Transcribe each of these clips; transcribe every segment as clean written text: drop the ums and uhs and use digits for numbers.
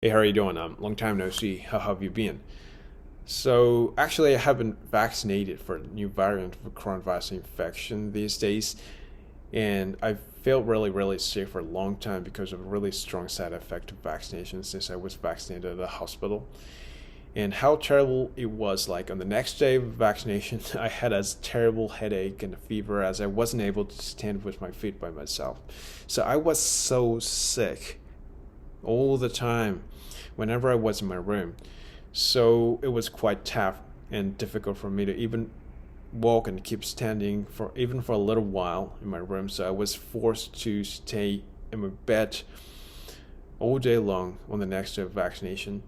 Hey, how are you doing? Long time no see. How have you been? So, actually, I have been vaccinated for a new variant of coronavirus infection these days, and I felt really, really sick for a long time because of a really strong side effect of vaccination since I was vaccinated at the hospital. And how terrible it was! Like on the next day of vaccination, I had a terrible headache and a fever as I wasn't able to stand with my feet by myself. So I was so sick all the time whenever I was in my room. So it was quite tough and difficult for me to even walk and keep standing for even for a little while in my room. So I was forced to stay in my bed all day long on the next day of vaccination.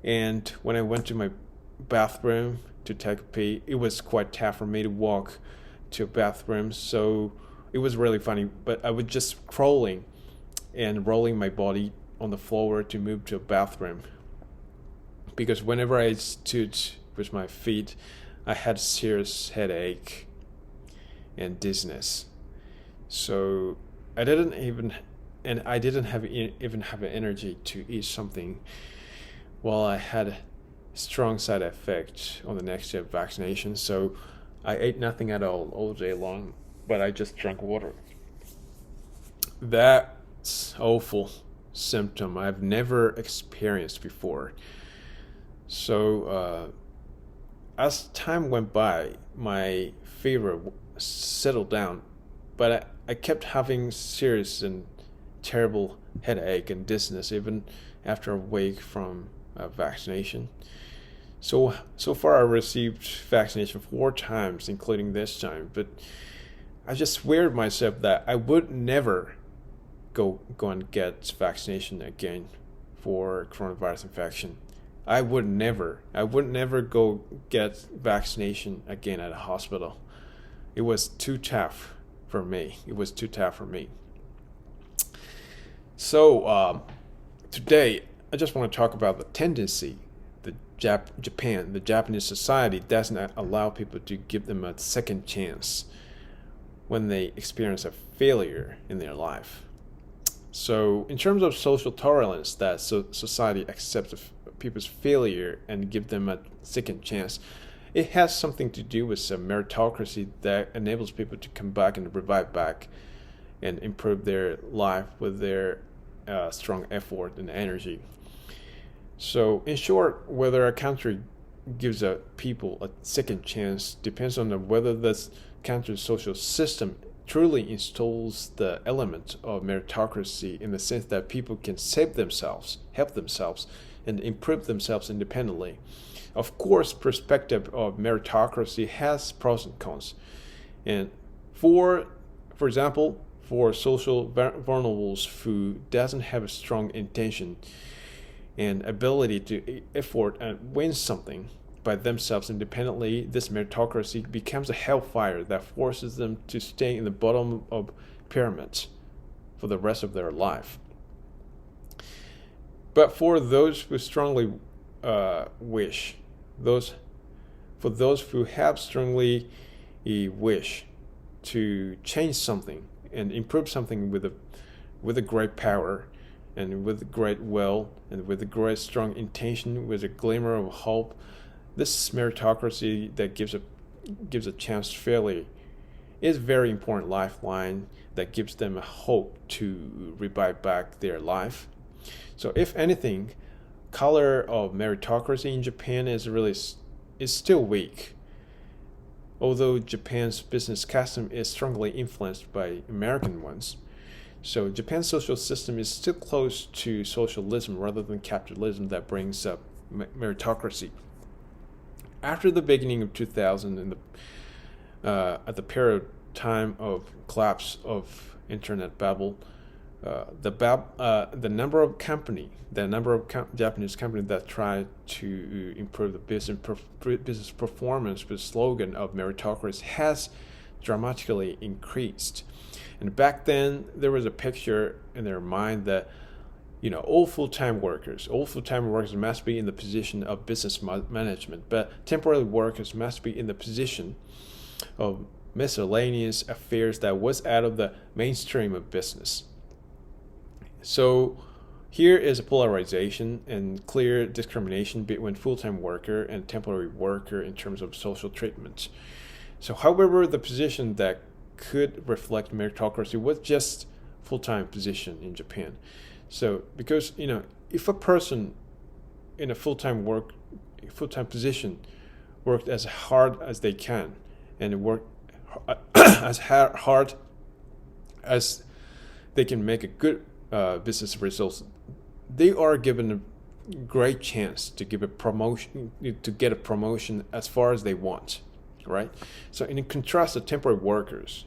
And when I went to my bathroom to take a pee, it was quite tough for me to walk to a bathroom. So it was really funny, but I was just crawling and rolling my body on the floor to move to a bathroom because whenever I stood with my feet, I had serious headache and dizziness. So I didn't even and I didn't have even have energy to eat something while I had strong side effect on the next day of vaccination. So I ate nothing at all day long, but I just drank water. That's awful symptom I've never experienced before. So as time went by, my fever settled down, but I kept having serious and terrible headache and dizziness even after a week from vaccination. So far, I received vaccination 4 times, including this time. But I just swear to myself that I would never go and get vaccination again for coronavirus infection. I would never go get vaccination again at a hospital. It was too tough for me. It was too tough for me. So today, I just want to talk about the tendency the Japanese society doesn't allow people to give them a second chance when they experience a failure in their life. So, in terms of social tolerance, that society accepts people's failure and give them a second chance, it has something to do with some meritocracy that enables people to come back and revive back and improve their life with their strong effort and energy. So, in short, whether a country gives a people a second chance depends on whether this country's social system truly installs the element of meritocracy in the sense that people can save themselves, help themselves, and improve themselves independently. Of course, perspective of meritocracy has pros and cons. And for example, for social vulnerables who doesn't have a strong intention and ability to effort and win something by themselves independently, this meritocracy becomes a hellfire that forces them to stay in the bottom of pyramids for the rest of their life. But for those who strongly wish, those for those who have strongly a wish to change something and improve something with a great power and with great will and with a great strong intention, with a glimmer of hope, this meritocracy that gives a chance fairly is a very important lifeline that gives them a hope to revive back their life. So if anything, color of meritocracy in Japan is still weak. Although Japan's business custom is strongly influenced by American ones. So Japan's social system is still close to socialism rather than capitalism that brings up meritocracy. After the beginning of 2000 and at the period time of collapse of internet bubble, the number of Japanese companies that tried to improve the business performance with the slogan of meritocracy has dramatically increased. And back then, there was a picture in their mind that all full-time workers must be in the position of business management, but temporary workers must be in the position of miscellaneous affairs that was out of the mainstream of business. So Here is a polarization and clear discrimination between full-time worker and temporary worker in terms of social treatment. So, however, the position that could reflect meritocracy was just full-time position in Japan. So, because if a person in a full-time position worked as hard as they can and worked as hard as they can make a good business results, they are given a great chance to get a promotion as far as they want, right? So in contrast, the temporary workers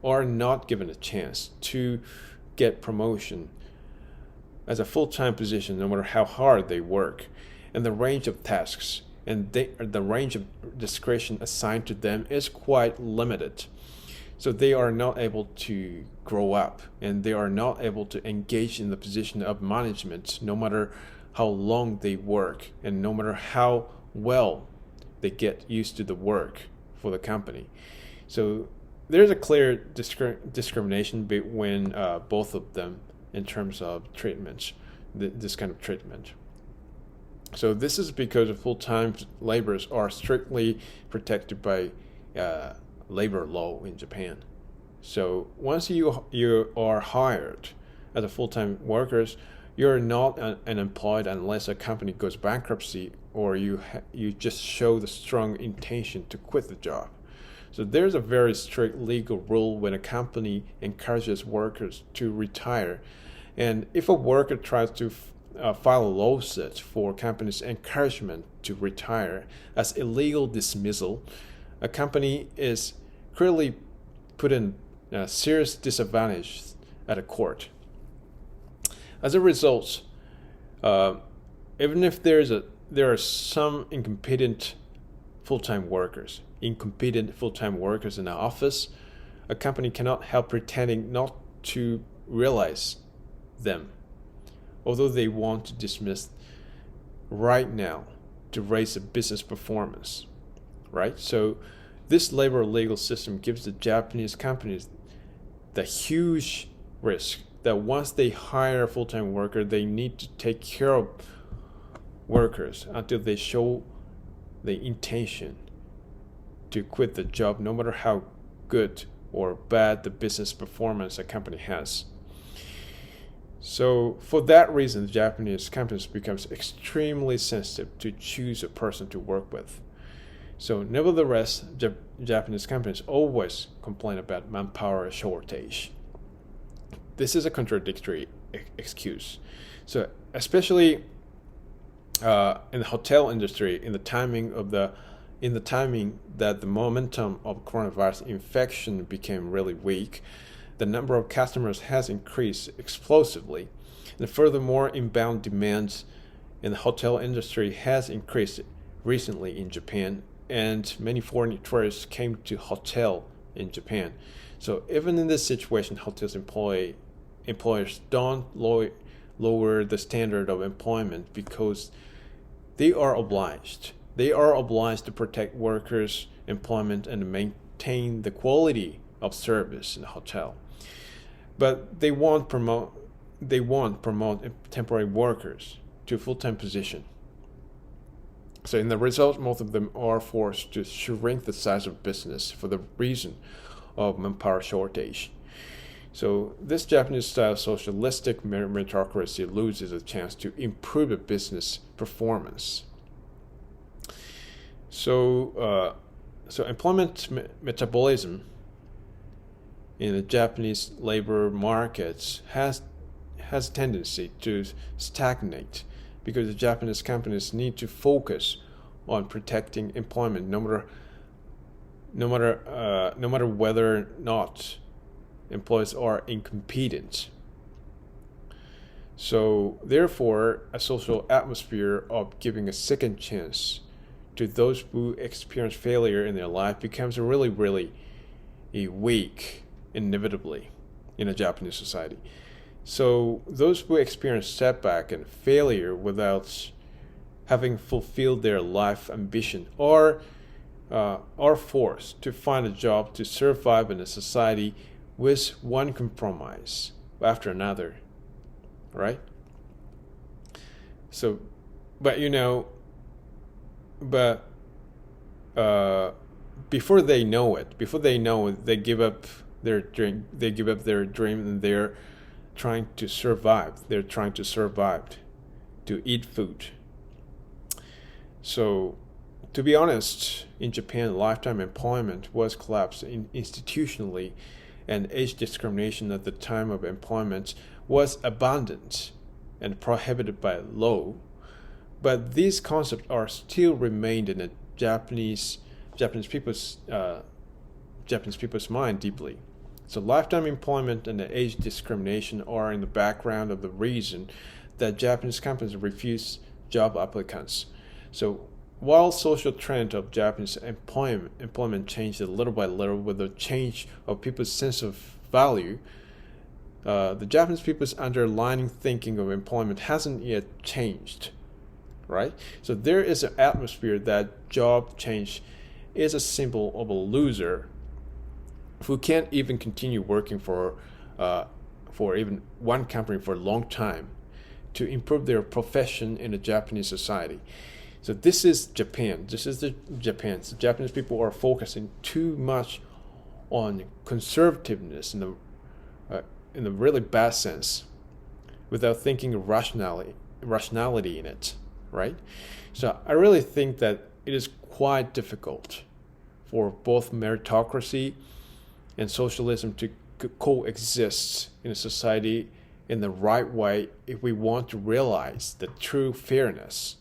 are not given a chance to get promotion as a full-time position, no matter how hard they work, and the range of tasks and the range of discretion assigned to them is quite limited. So they are not able to grow up, and they are not able to engage in the position of management no matter how long they work and no matter how well they get used to the work for the company. So there's a clear discrimination between both of them in terms of treatment, this kind of treatment. So this is because full-time laborers are strictly protected by labor law in Japan. So once you are hired as a full-time workers, you're not unemployed unless a company goes bankruptcy or you just show the strong intention to quit the job. So there's a very strict legal rule when a company encourages workers to retire, and if a worker tries to file a lawsuit for company's encouragement to retire as illegal dismissal, a company is clearly put in a serious disadvantage at a court. As a result, even if there are some incompetent full-time workers in the office, a company cannot help pretending not to realize them, although they want to dismiss right now to raise the business performance, right? So this labor legal system gives the Japanese companies the huge risk that once they hire a full-time worker, they need to take care of workers until they show the intention to quit the job, no matter how good or bad the business performance a company has. So for that reason, the Japanese companies becomes extremely sensitive to choose a person to work with. So nevertheless, Japanese companies always complain about manpower shortage. This is a contradictory excuse. So especially in the hotel industry, in the timing that the momentum of coronavirus infection became really weak, the number of customers has increased explosively. And furthermore, inbound demand in the hotel industry has increased recently in Japan, and many foreign tourists came to hotel in Japan. So even in this situation, hotels employers don't lower the standard of employment because they are obliged. They are obliged to protect workers' employment and maintain the quality of service in the hotel. But they won't promote temporary workers to full-time position. So in the result, most of them are forced to shrink the size of business for the reason of manpower shortage. So this Japanese-style socialistic meritocracy loses a chance to improve a business performance. So employment metabolism in the Japanese labor markets has a tendency to stagnate because the Japanese companies need to focus on protecting employment no matter whether or not employees are incompetent. So therefore, a social atmosphere of giving a second chance to those who experience failure in their life becomes really, really weak, inevitably, in a Japanese society. So those who experience setback and failure without having fulfilled their life ambition are forced to find a job to survive in a society with one compromise after another, right? So, but but uh, before they know it, they give up their dream. They give up their dream, and they're trying to survive. They're trying to survive, to eat food. So, to be honest, in Japan, lifetime employment was collapsed institutionally, and age discrimination at the time of employment was abandoned and prohibited by law. But these concepts are still remained in the Japanese people's mind deeply. So lifetime employment and the age discrimination are in the background of the reason that Japanese companies refuse job applicants. So while social trend of Japanese employment changed a little by little with the change of people's sense of value, the Japanese people's underlying thinking of employment hasn't yet changed, right? So there is an atmosphere that job change is a symbol of a loser who can't even continue working for even one company for a long time to improve their profession in the Japanese society. So this is Japan. This is the Japan. So Japanese people are focusing too much on conservativeness in a really bad sense, without thinking of rationality in it, right? So I really think that it is quite difficult for both meritocracy and socialism to coexist in a society in the right way if we want to realize the true fairness.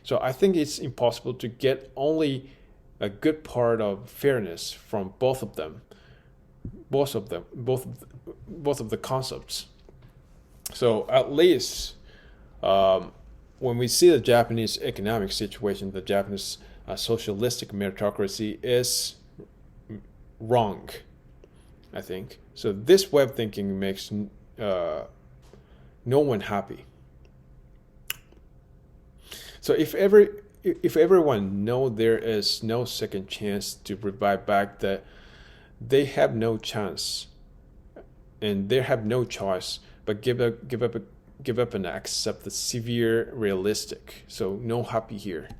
So I think it's impossible to get only a good part of fairness from both of them, both of the concepts. So at least when we see the Japanese economic situation, the Japanese socialistic meritocracy is wrong, I think. So this way of thinking makes no one happy. So if everyone know there is no second chance to revive back, that they have no chance, and they have no choice but give up and accept the severe realistic. So no happy here.